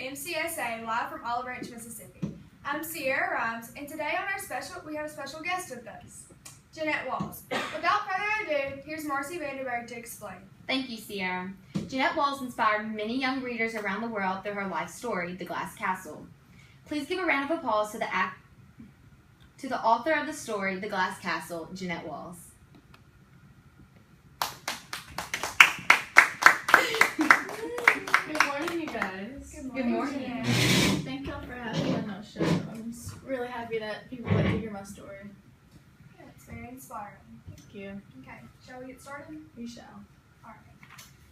MCSA, live from Olive Branch, Mississippi. I'm Sierra Rhymes, and today on we have a special guest with us, Jeannette Walls. Without further ado, here's Marcy Vanderberg to explain. Thank you, Sierra. Jeannette Walls inspired many young readers around the world through her life story, The Glass Castle. Please give a round of applause to the author of the story, The Glass Castle, Jeannette Walls. Good morning, you guys. Good morning. Thank y'all for having me on our show. I'm just really happy that people like to hear my story. Yeah, it's very inspiring. Thank you. Okay, shall we get started? We shall. Alright.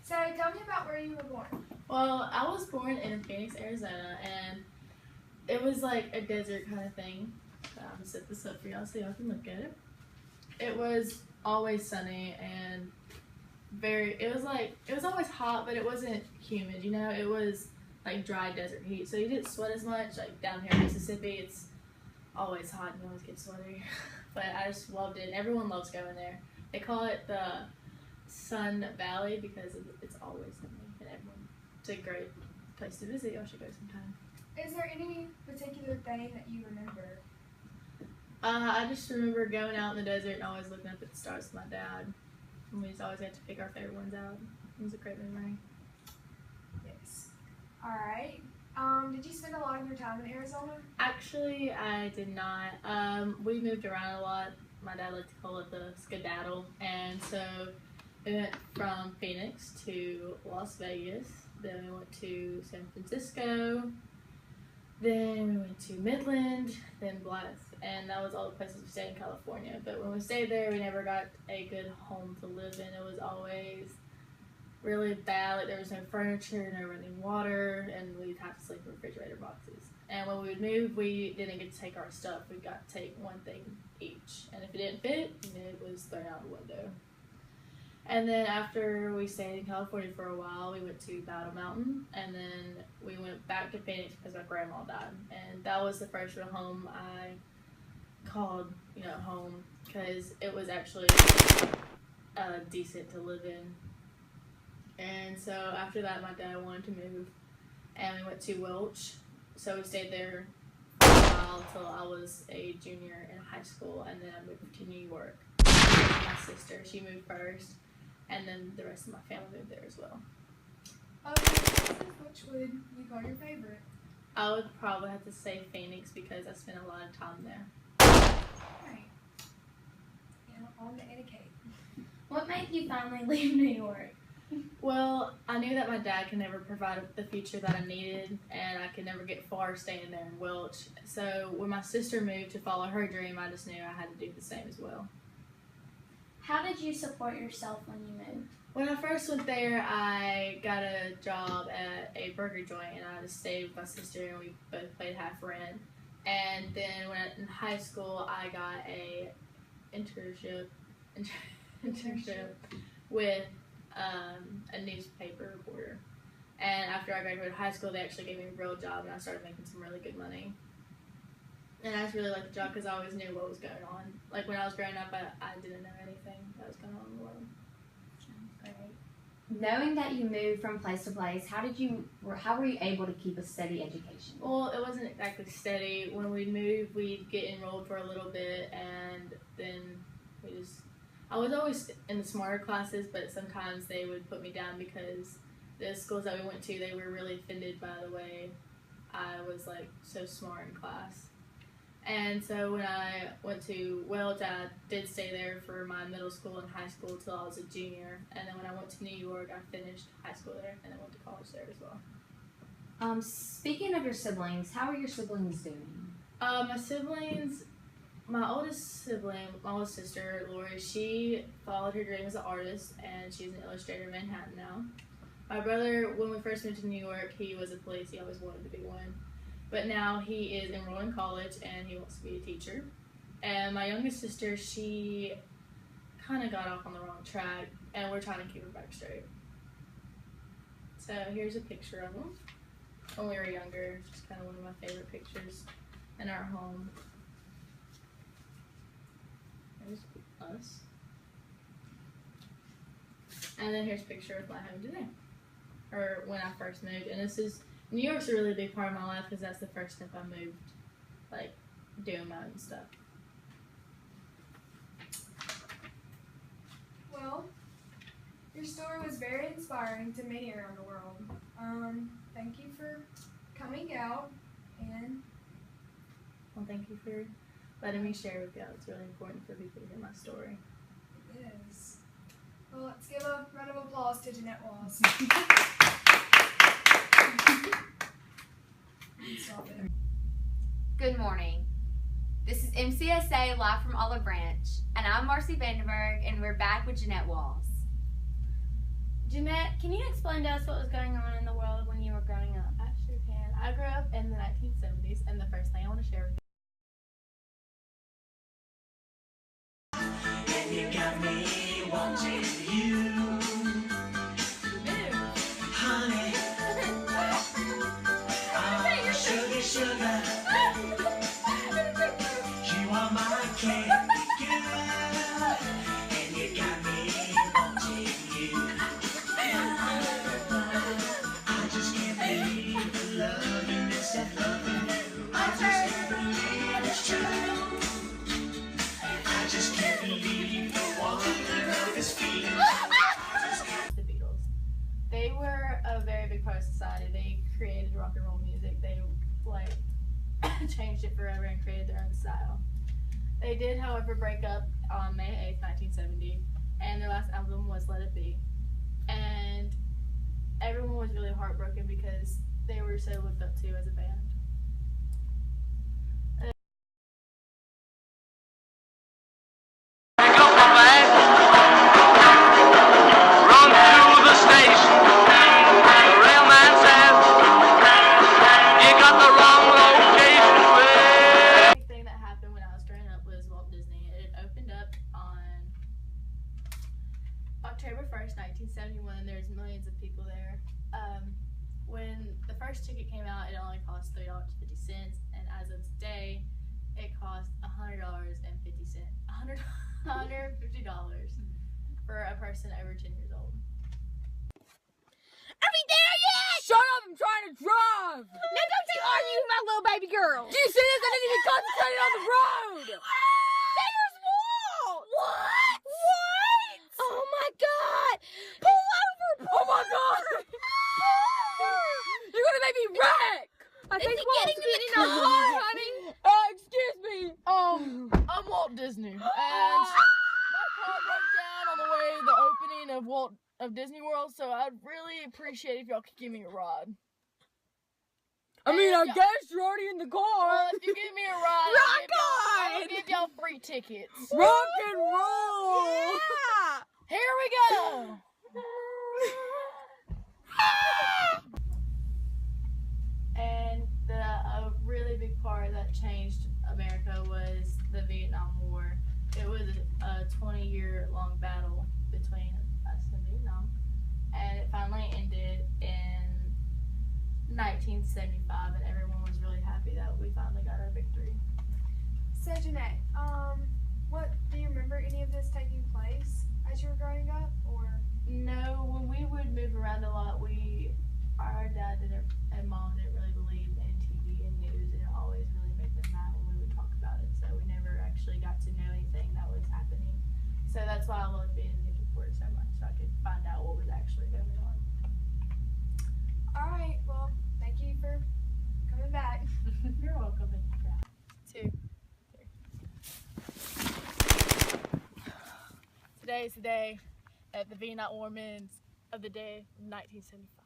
So, tell me about where you were born. Well, I was born in Phoenix, Arizona, and it was like a desert kind of thing. So I'm gonna set this up for y'all so y'all can look at it. It was always sunny and it was always hot, but it wasn't humid, you know? It was like dry desert heat. So you didn't sweat as much. Like down here in Mississippi, it's always hot and you always get sweaty. But I just loved it, and everyone loves going there. They call it the Sun Valley because it's always sunny, and it's a great place to visit. Y'all should go sometime. Is there any particular thing that you remember? I just remember going out in the desert and always looking up at the stars with my dad. And we just always got to pick our favorite ones out. It was a great memory. Yes. Alright. Did you spend a lot of your time in Arizona? Actually, I did not. We moved around a lot. My dad liked to call it the skedaddle. And so we went from Phoenix to Las Vegas. Then we went to San Francisco. Then we went to Midland, then Blythe, and that was all the places we stayed in California. But when we stayed there, we never got a good home to live in. It was always really bad. Like there was no furniture, no running water, and we'd have to sleep in refrigerator boxes. And when we would move, we didn't get to take our stuff. We got to take one thing each, and if it didn't fit, it was thrown out the window. And then after we stayed in California for a while, we went to Battle Mountain, and then we went back to Phoenix because my grandma died. And that was the first real home I called, home, because it was actually decent to live in. And so after that, my dad wanted to move, and we went to Welch. So we stayed there for a while until I was a junior in high school, and then I moved to New York. My sister, she moved first. And then the rest of my family moved there as well. Okay, which would you call your favorite? I would probably have to say Phoenix because I spent a lot of time there. Right. Yeah, on to educate. What made you finally leave New York? Well, I knew that my dad could never provide the future that I needed, and I could never get far staying there in Welch. So when my sister moved to follow her dream, I just knew I had to do the same as well. How did you support yourself when you moved? When I first went there, I got a job at a burger joint, and I just stayed with my sister, and we both paid half rent. And then when in high school, I got a internship with a newspaper reporter. And after I graduated high school, they actually gave me a real job, and I started making some really good money. And I just really liked the job because I always knew what was going on. Like when I was growing up, I didn't know anything that was going on in the world. Great. Knowing that you moved from place to place, how were you able to keep a steady education? Well, it wasn't exactly steady. When we'd move, we'd get enrolled for a little bit, and then I was always in the smarter classes, but sometimes they would put me down because the schools that we went to, they were really offended by the way I was like so smart in class. And so when I went to Welch, I did stay there for my middle school and high school until I was a junior. And then when I went to New York, I finished high school there and then went to college there as well. Speaking of your siblings, how are your siblings doing? My siblings, my oldest sister, Lori, she followed her dream as an artist, and she's an illustrator in Manhattan now. My brother, when we first moved to New York, he was a police. He always wanted to be one. But now he is enrolled in college, and he wants to be a teacher. And my youngest sister, she kind of got off on the wrong track, and we're trying to keep her back straight. So here's a picture of them when we were younger. It's just kind of one of my favorite pictures in our home. There's us. And then here's a picture of my home today, or when I first moved. And this is New York's a really big part of my life because that's the first step I moved, like, doing my own stuff. Well, your story was very inspiring to many around the world. Thank you for coming out, and Well, thank you for letting me share with y'all. It's really important for people to hear my story. it is. Well, let's give a round of applause to Jeannette Walls. Stop it. Good morning. This is MCSA live from Olive Branch, and I'm Marcy Vandenberg, and we're back with Jeannette Walls. Jeannette, can you explain to us what was going on in the world when you were growing up? I sure can. I grew up in the 1970s, and the first thing I want to share with You got me wanting you, honey. Oh, sugar, sugar, you are my candy girl, and you got me wanting you. I just can't believe the love in this and loving you. I just can't believe it's true. I just can't believe the wonder of this feeling. the Beatles. They were a very big part of society. They created rock and roll music. They, like, changed it forever and created their own style. They did, however, break up on May 8th, 1970, and their last album was Let It Be. And everyone was really heartbroken because they were so looked up to as a band. Run to the station. The railman says you got the wrong location, The big thing that happened when I was growing up was Walt Disney. It opened up on October 1st, 1971. There's millions of people there. When the first ticket came out, it only cost $3.50, and as of today, it costs $100.50. $150 for a person over 10 years old. Are we there yet? Shut up, I'm trying to drive! Now don't you argue with my little baby girl! Do you see this? I didn't even concentrate on the road! There's Walt! What? What? Oh my god! Pull over! Oh my god! You're gonna make me wreck! I think Walt's getting in our car, honey! Excuse me! I'm Walt Disney, and my car broke down on the way to the opening of Disney World, so I'd really appreciate if y'all could give me a ride. I mean, I guess you're already in the car! Well, if you give me a ride, I'll give y'all free tickets. Rock and roll! Yeah! Here we go! And a really big part that changed America was the Vietnam War. It was a 20-year-long battle between us and Vietnam, and it finally ended in 1975, and everyone was really happy that we finally got our victory. So Jeannette, what do you remember any of this taking place as you were growing up, or? No, when we would move around a lot, our dad and mom didn't really believe in TV and news, and it always really made them mad when we would talk about it. So we never actually got to know anything that was happening. So that's why I loved being a news reporter so much, so I could find out what was actually going on. All right. Well, thank you for coming back. You're welcome. Thank you for that. 2, 3. Today is the day that the Vietnam War ends of the day of 1975.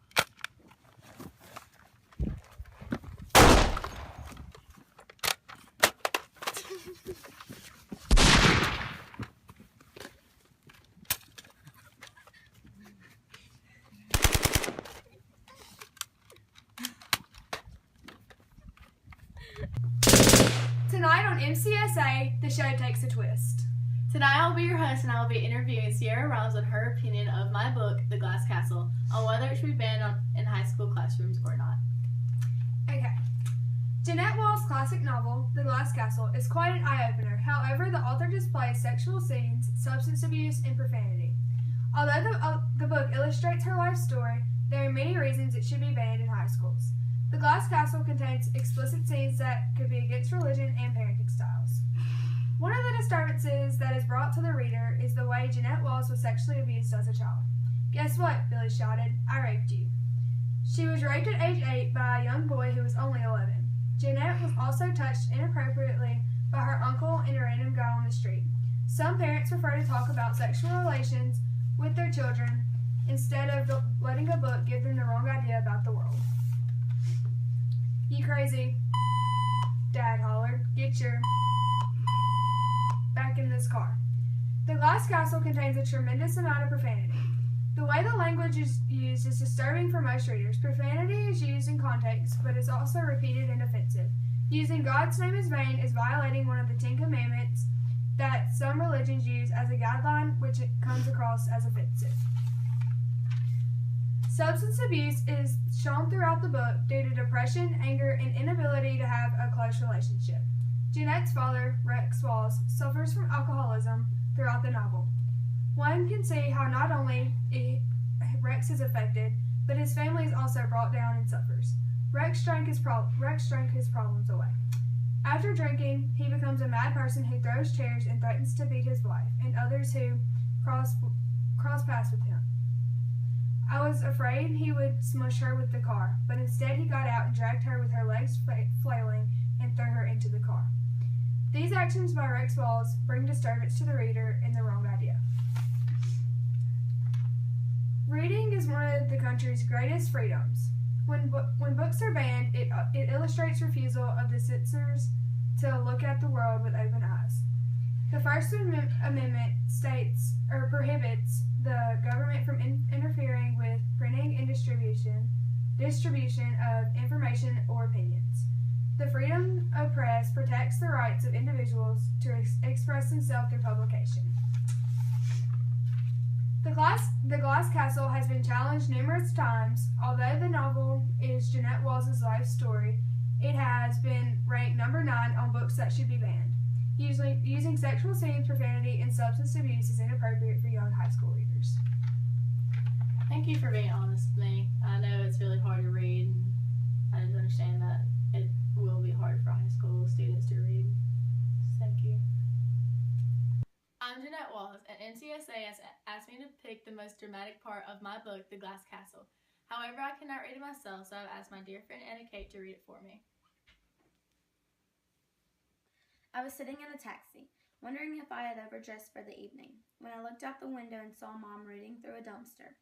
Tonight on MCSA, the show takes a twist. Tonight I'll be your host, and I will be interviewing Sierra Rams on her opinion of my book, The Glass Castle, on whether it should be banned in high school classrooms or not. Okay. Jeannette Walls' classic novel, The Glass Castle, is quite an eye-opener. However, the author displays sexual scenes, substance abuse, and profanity. Although the book illustrates her life story, there are many reasons it should be banned in high schools. The Glass Castle contains explicit scenes that could be against religion and parenting styles. One of the disturbances that is brought to the reader is the way Jeannette Walls was sexually abused as a child. "Guess what?" Billy shouted. "I raped you." She was raped at age 8 by a young boy who was only 11. Jeannette was also touched inappropriately by her uncle and a random guy on the street. Some parents prefer to talk about sexual relations with their children instead of letting a book give them the wrong idea about the world. "You crazy," Dad hollered. "Get your back in this car." The Glass Castle contains a tremendous amount of profanity. The way the language is used is disturbing for most readers. Profanity is used in context, but is also repeated and offensive. Using God's name in vain is violating one of the 10 Commandments that some religions use as a guideline, which it comes across as offensive. Substance abuse is shown throughout the book due to depression, anger, and inability to have a close relationship. Jeannette's father, Rex Walls, suffers from alcoholism throughout the novel. One can see how not only Rex is affected, but his family is also brought down and suffers. Rex drank his problems away. After drinking, he becomes a mad person who throws chairs and threatens to beat his wife and others who cross paths with him. I was afraid he would smush her with the car, but instead he got out and dragged her with her legs flailing and threw her into the car. These actions by Rex Walls bring disturbance to the reader and the wrong idea. Reading is one of the country's greatest freedoms. When books are banned, it illustrates refusal of the censors to look at the world with open eyes. The First Amendment prohibits the government from interfering with printing and distribution of information or opinions. The freedom of press protects the rights of individuals to express themselves through publication. The Glass Castle has been challenged numerous times. Although the novel is Jeannette Walls' life story, it has been ranked number 9 on books that should be banned. Using sexual scenes, profanity, and substance abuse is inappropriate for young high school readers. Thank you for being honest with me. I know it's really hard to read, and I just understand that it will be hard for high school students to read. Thank you. I'm Jeannette Walls, and NCSA has asked me to pick the most dramatic part of my book, The Glass Castle. However, I cannot read it myself, so I've asked my dear friend Anna Kate to read it for me. I was sitting in a taxi, wondering if I had overdressed for the evening, when I looked out the window and saw Mom rooting through a dumpster.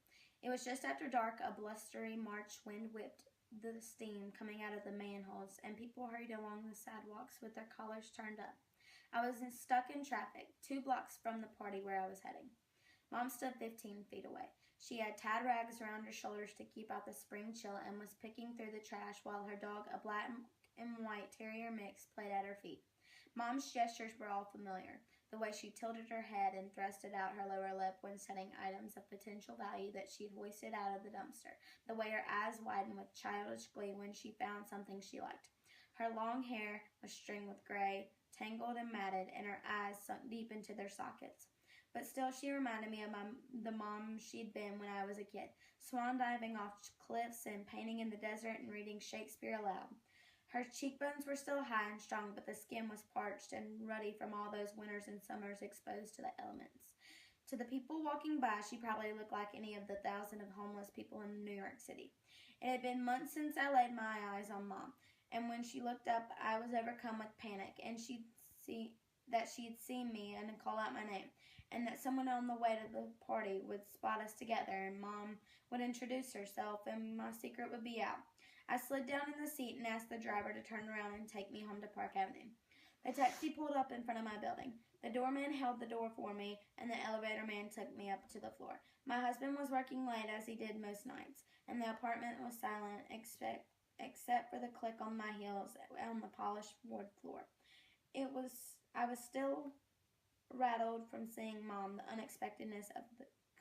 It was just after dark. A blustery March wind whipped the steam coming out of the manholes, and people hurried along the sidewalks with their collars turned up. I was stuck in traffic, 2 blocks from the party where I was heading. Mom stood 15 feet away. She had tied rags around her shoulders to keep out the spring chill and was picking through the trash while her dog, a black and white terrier mix, played at her feet. Mom's gestures were all familiar. The way she tilted her head and thrusted out her lower lip when setting items of potential value that she'd hoisted out of the dumpster. The way her eyes widened with childish glee when she found something she liked. Her long hair was stringed with gray, tangled and matted, and her eyes sunk deep into their sockets. But still she reminded me of the mom she'd been when I was a kid, swan diving off cliffs and painting in the desert and reading Shakespeare aloud. Her cheekbones were still high and strong, but the skin was parched and ruddy from all those winters and summers exposed to the elements. To the people walking by, she probably looked like any of the thousands of homeless people in New York City. It had been months since I laid my eyes on Mom, and when she looked up, I was overcome with panic, and she'd seen me and call out my name, and that someone on the way to the party would spot us together, and Mom would introduce herself, and my secret would be out. I slid down in the seat and asked the driver to turn around and take me home to Park Avenue. The taxi pulled up in front of my building. The doorman held the door for me, and the elevator man took me up to the floor. My husband was working late, as he did most nights, and the apartment was silent except for the click on my heels on the polished wood floor. I was still rattled from seeing Mom, the unexpectedness of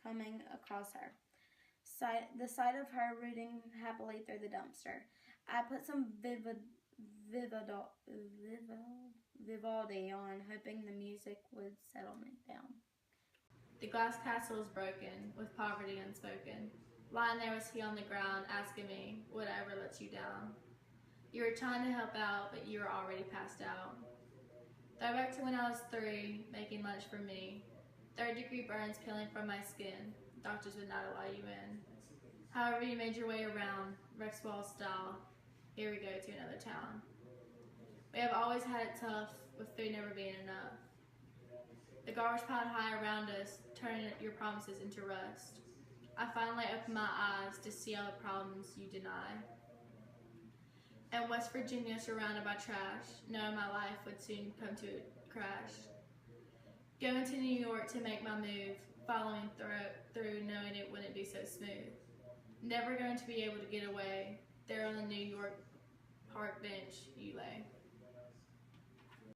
coming across her. The sight of her rooting happily through the dumpster. I put some Vivaldi on, hoping the music would settle me down. The glass castle is broken, with poverty unspoken. Lying there was he on the ground, asking me, would I ever let you down? You were trying to help out, but you were already passed out. Throwback to when I was 3, making lunch for me. 3rd-degree burns peeling from my skin. Doctors would not allow you in. However, you made your way around, Rex Walls style. Here we go to another town. We have always had it tough, with food never being enough. The garbage piled high around us, turning your promises into rust. I finally opened my eyes to see all the problems you deny. In West Virginia, surrounded by trash, knowing my life would soon come to a crash. Going to New York to make my move, following through knowing it wouldn't be so smooth. Never going to be able to get away, there on the New York park bench you lay.